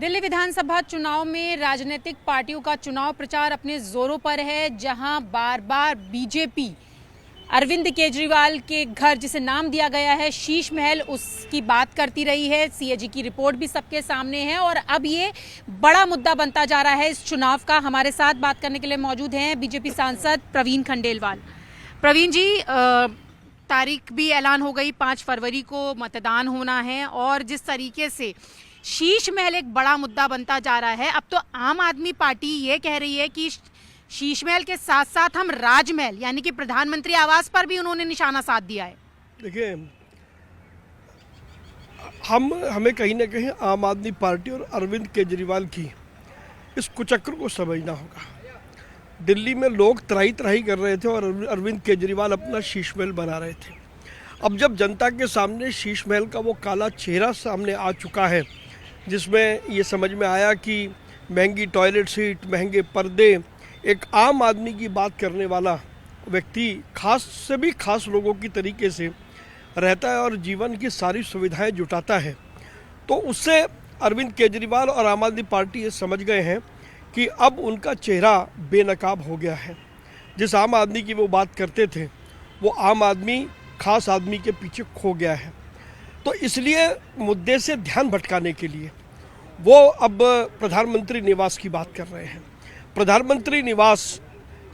दिल्ली विधानसभा चुनाव में राजनीतिक पार्टियों का चुनाव प्रचार अपने जोरों पर है, जहां बार बार बीजेपी अरविंद केजरीवाल के घर, जिसे नाम दिया गया है शीश महल, उसकी बात करती रही है। सीएजी की रिपोर्ट भी सबके सामने है और अब ये बड़ा मुद्दा बनता जा रहा है इस चुनाव का। हमारे साथ बात करने के लिए मौजूद हैं बीजेपी सांसद प्रवीण खंडेलवाल। प्रवीण जी, तारीख भी ऐलान हो गई, 5 फरवरी को मतदान होना है और जिस तरीके से शीश महल एक बड़ा मुद्दा बनता जा रहा है, अब तो आम आदमी पार्टी ये कह रही है कि शीश महल के साथ साथ हम राजमहल यानी कि प्रधानमंत्री आवास पर भी उन्होंने निशाना साध दिया है। देखिए, हमें कहीं ना कहीं आम आदमी पार्टी और अरविंद केजरीवाल की इस कुचक्र को समझना होगा। दिल्ली में लोग त्राही त्राही कर रहे थे और अरविंद केजरीवाल अपना शीश महल बना रहे थे। अब जब जनता के सामने शीश महल का वो काला चेहरा सामने आ चुका है, जिसमें ये समझ में आया कि महंगी टॉयलेट सीट, महंगे पर्दे, एक आम आदमी की बात करने वाला व्यक्ति खास से भी खास लोगों की तरीके से रहता है और जीवन की सारी सुविधाएं जुटाता है, तो उससे अरविंद केजरीवाल और आम आदमी पार्टी ये समझ गए हैं कि अब उनका चेहरा बेनकाब हो गया है। जिस आम आदमी की वो बात करते थे, वो आम आदमी खास आदमी के पीछे खो गया है। तो इसलिए मुद्दे से ध्यान भटकाने के लिए वो अब प्रधानमंत्री निवास की बात कर रहे हैं। प्रधानमंत्री निवास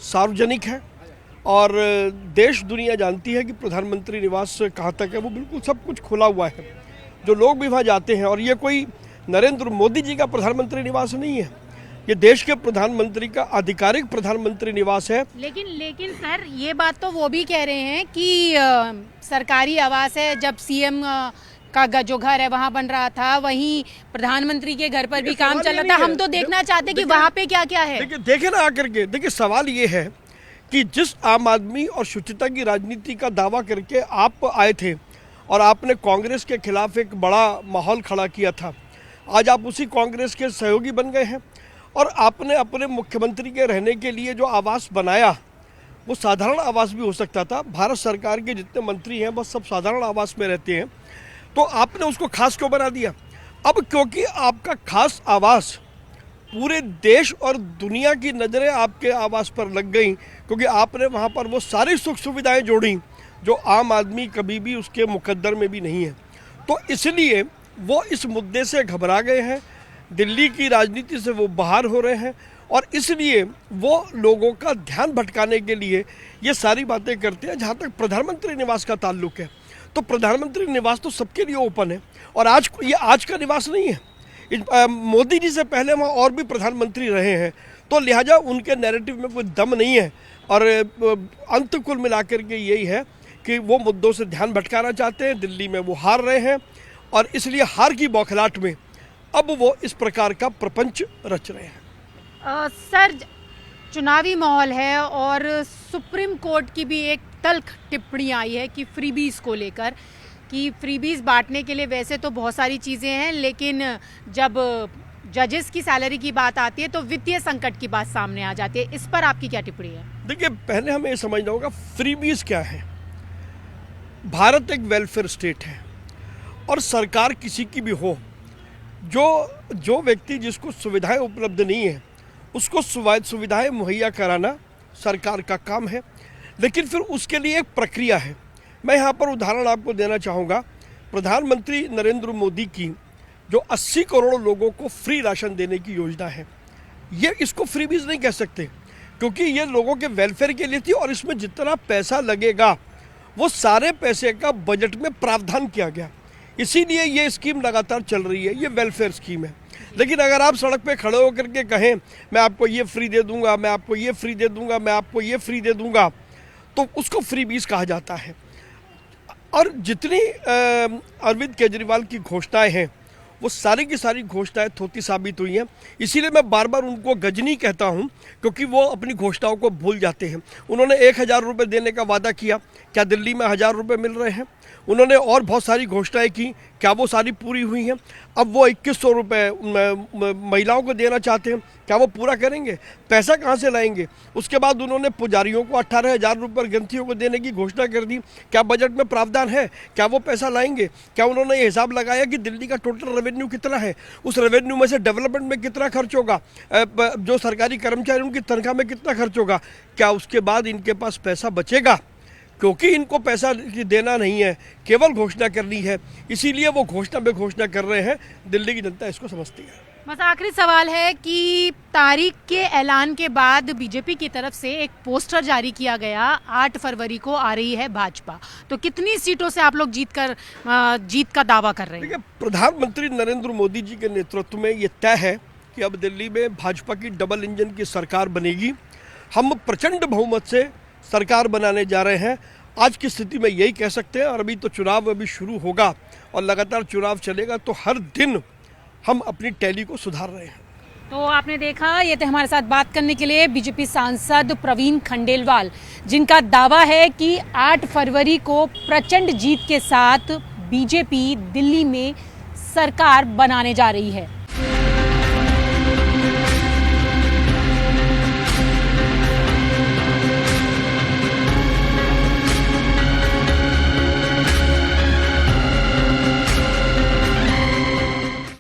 सार्वजनिक है और देश दुनिया जानती है कि प्रधानमंत्री निवास कहाँ तक है। वो बिल्कुल सब कुछ खुला हुआ है, जो लोग भी वहाँ जाते हैं। और ये कोई नरेंद्र मोदी जी का प्रधानमंत्री निवास नहीं है, ये देश के प्रधानमंत्री का आधिकारिक प्रधानमंत्री निवास है। लेकिन सर, ये बात तो वो भी कह रहे हैं कि सरकारी आवास है। जब सीएम का जो घर है वहाँ बन रहा था, वहीं प्रधानमंत्री के घर पर भी काम चल रहा था। हम तो देखना चाहते कि वहाँ पे क्या क्या है। देखिए ना आकर के, देखिए सवाल ये है कि जिस आम आदमी और शुचिता की राजनीति का दावा करके आप आए थे और आपने कांग्रेस के खिलाफ एक बड़ा माहौल खड़ा किया था, आज आप उसी कांग्रेस के सहयोगी बन गए हैं। और आपने अपने मुख्यमंत्री के रहने के लिए जो आवास बनाया, वो साधारण आवास भी हो सकता था। भारत सरकार के जितने मंत्री हैं बस सब साधारण आवास में रहते हैं, तो आपने उसको खास क्यों बना दिया? अब क्योंकि आपका खास आवास पूरे देश और दुनिया की नज़रें आपके आवास पर लग गई, क्योंकि आपने वहाँ पर वो सारी सुख सुविधाएं जोड़ी जो आम आदमी कभी भी उसके मुकद्दर में भी नहीं है। तो इसलिए वो इस मुद्दे से घबरा गए हैं, दिल्ली की राजनीति से वो बाहर हो रहे हैं और इसलिए वो लोगों का ध्यान भटकाने के लिए ये सारी बातें करते हैं। जहाँ तक प्रधानमंत्री निवास का ताल्लुक है, तो प्रधानमंत्री निवास तो सबके लिए ओपन है और आज का निवास नहीं है। मोदी जी से पहले वहाँ और भी प्रधानमंत्री रहे हैं, तो लिहाजा उनके नैरेटिव में कोई दम नहीं है। और अंत कुल मिलाकर के यही है कि वो मुद्दों से ध्यान भटकाना चाहते हैं। दिल्ली में वो हार रहे हैं और इसलिए हार की बौखलाहट में अब वो इस प्रकार का प्रपंच रच रहे हैं। सर, चुनावी माहौल है और सुप्रीम कोर्ट की भी एक तल्ख टिप्पणी आई है कि फ्रीबीज को लेकर, कि फ्रीबीज बांटने के लिए वैसे तो बहुत सारी चीज़ें हैं, लेकिन जब जजेस की सैलरी की बात आती है तो वित्तीय संकट की बात सामने आ जाती है। इस पर आपकी क्या टिप्पणी है? देखिए, पहले हमें ये समझना होगा फ्रीबीज क्या है। भारत एक वेलफेयर स्टेट है और सरकार किसी की भी हो, जो व्यक्ति जिसको सुविधाएं उपलब्ध नहीं है उसको सुविधाएं मुहैया कराना सरकार का काम है, लेकिन फिर उसके लिए एक प्रक्रिया है। मैं यहाँ पर उदाहरण आपको देना चाहूँगा। प्रधानमंत्री नरेंद्र मोदी की जो 80 करोड़ लोगों को फ्री राशन देने की योजना है, ये इसको फ्रीबीज नहीं कह सकते, क्योंकि ये लोगों के वेलफेयर के लिए थी और इसमें जितना पैसा लगेगा वो सारे पैसे का बजट में प्रावधान किया गया, इसीलिए ये स्कीम लगातार चल रही है। ये वेलफेयर स्कीम है। लेकिन अगर आप सड़क पे खड़े होकर के कहें मैं आपको ये फ्री दे दूंगा, मैं आपको ये फ्री दे दूंगा, मैं आपको ये फ्री दे दूंगा, तो उसको फ्रीबीज कहा जाता है। और जितनी अरविंद केजरीवाल की घोषणाएं हैं, वो सारी की सारी घोषणाएं थोती साबित हुई हैं। इसीलिए मैं बार बार उनको गजनी कहता हूं, क्योंकि वो अपनी घोषणाओं को भूल जाते हैं। उन्होंने 1000 रुपये देने का वादा किया, क्या दिल्ली में 1000 रुपये मिल रहे हैं? उन्होंने और बहुत सारी घोषणाएं की, क्या वो सारी पूरी हुई हैं? अब वो 2100 रुपये महिलाओं को देना चाहते हैं, क्या वो पूरा करेंगे? पैसा कहाँ से लाएंगे? उसके बाद उन्होंने पुजारियों को 18,000 रुपये और ग्रंथियों को देने की घोषणा कर दी। क्या बजट में प्रावधान है? क्या वो पैसा लाएंगे? क्या उन्होंने ये हिसाब लगाया कि दिल्ली का टोटल रेवेन्यू कितना है, उस रेवेन्यू में से डेवलपमेंट में कितना खर्च होगा, जो सरकारी कर्मचारी उनकी तनख्वाह में कितना खर्च होगा? क्या उसके बाद इनके पास पैसा बचेगा? क्योंकि इनको पैसा देना नहीं है, केवल घोषणा करनी है, इसीलिए वो घोषणा पे घोषणा कर रहे हैं। दिल्ली की जनता इसको समझती है। बस आखिरी सवाल है कि तारीख के ऐलान के बाद बीजेपी की तरफ से एक पोस्टर जारी किया गया, 8 फरवरी को आ रही है भाजपा, तो कितनी सीटों से आप लोग जीत का दावा कर रहे हैं? देखिए, प्रधानमंत्री नरेंद्र मोदी जी के नेतृत्व में ये तय है कि अब दिल्ली में भाजपा की डबल इंजन की सरकार बनेगी। हम प्रचंड बहुमत से सरकार बनाने जा रहे हैं। आज की स्थिति में यही कह सकते हैं, और अभी तो चुनाव अभी शुरू होगा और लगातार चुनाव चलेगा, तो हर दिन हम अपनी टैली को सुधार रहे हैं। तो आपने देखा, ये थे हमारे साथ बात करने के लिए बीजेपी सांसद प्रवीण खंडेलवाल, जिनका दावा है कि 8 फरवरी को प्रचंड जीत के साथ बीजेपी दिल्ली में सरकार बनाने जा रही है।